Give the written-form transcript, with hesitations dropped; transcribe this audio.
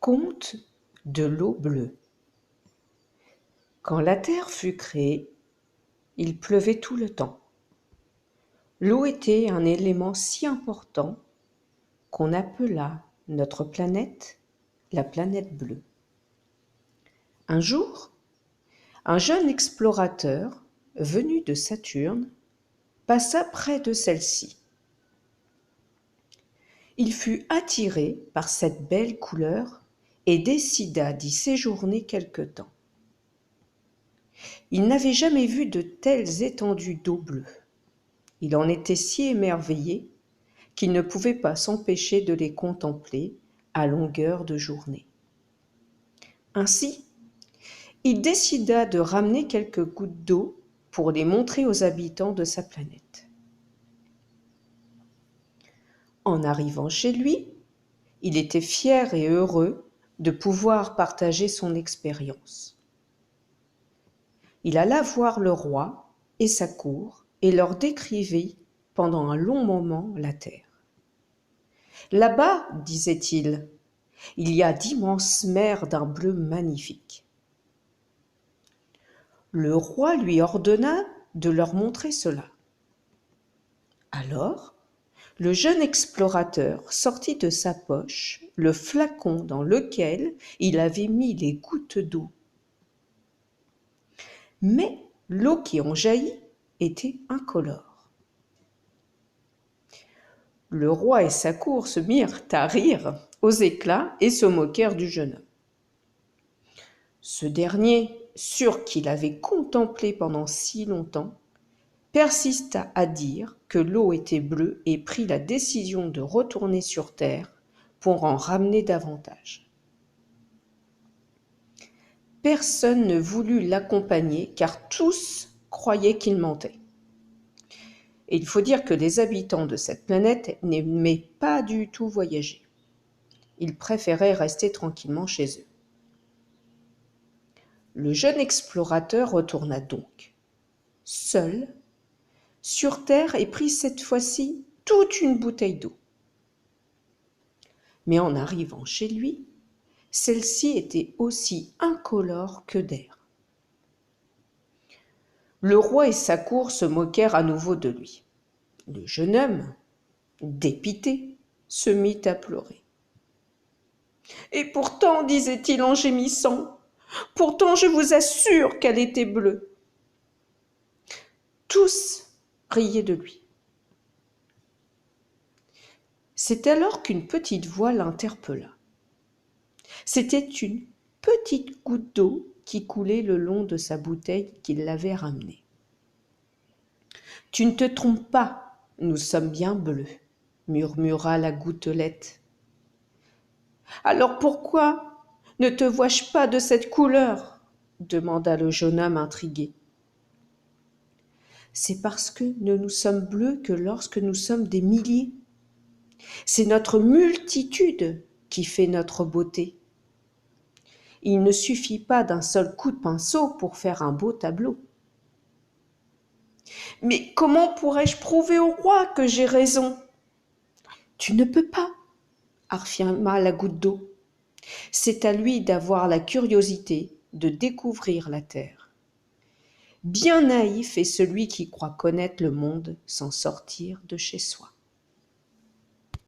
Conte de l'eau bleue. Quand la terre fut créée, il pleuvait tout le temps. L'eau était un élément si important qu'on appela notre planète la planète bleue. Un jour, un jeune explorateur venu de Saturne passa près de celle-ci. Il fut attiré par cette belle couleur et décida d'y séjourner quelque temps. Il n'avait jamais vu de telles étendues d'eau bleue. Il en était si émerveillé qu'il ne pouvait pas s'empêcher de les contempler à longueur de journée. Ainsi, il décida de ramener quelques gouttes d'eau pour les montrer aux habitants de sa planète. En arrivant chez lui, il était fier et heureux de pouvoir partager son expérience. Il alla voir le roi et sa cour et leur décrivit pendant un long moment la terre. « Là-bas, disait-il, il y a d'immenses mers d'un bleu magnifique. » Le roi lui ordonna de leur montrer cela. Alors, le jeune explorateur sortit de sa poche le flacon dans lequel il avait mis les gouttes d'eau. Mais l'eau qui en jaillit était incolore. Le roi et sa cour se mirent à rire aux éclats et se moquèrent du jeune homme. Ce dernier, sûr qu'il avait contemplé pendant si longtemps, persista à dire que l'eau était bleue et prit la décision de retourner sur terre pour en ramener davantage. Personne ne voulut l'accompagner car tous croyaient qu'il mentait. Et il faut dire que les habitants de cette planète n'aimaient pas du tout voyager. Ils préféraient rester tranquillement chez eux. Le jeune explorateur retourna donc, seul, sur terre et prit cette fois-ci toute une bouteille d'eau. Mais en arrivant chez lui, celle-ci était aussi incolore que d'air. Le roi et sa cour se moquèrent à nouveau de lui. Le jeune homme, dépité, se mit à pleurer. « Et pourtant, disait-il en gémissant, pourtant je vous assure qu'elle était bleue. » Tous riaient de lui. C'est alors qu'une petite voix l'interpella. C'était une petite goutte d'eau qui coulait le long de sa bouteille qu'il l'avait ramenée. « Tu ne te trompes pas, nous sommes bien bleus, » murmura la gouttelette. « Alors pourquoi ne te vois-je pas de cette couleur ?» demanda le jeune homme intrigué. « C'est parce que nous sommes bleus que lorsque nous sommes des milliers. C'est notre multitude qui fait notre beauté. Il ne suffit pas d'un seul coup de pinceau pour faire un beau tableau. »« Mais comment pourrais-je prouver au roi que j'ai raison ?»« Tu ne peux pas, » affirma la goutte d'eau. « C'est à lui d'avoir la curiosité de découvrir la terre. Bien naïf est celui qui croit connaître le monde sans sortir de chez soi. »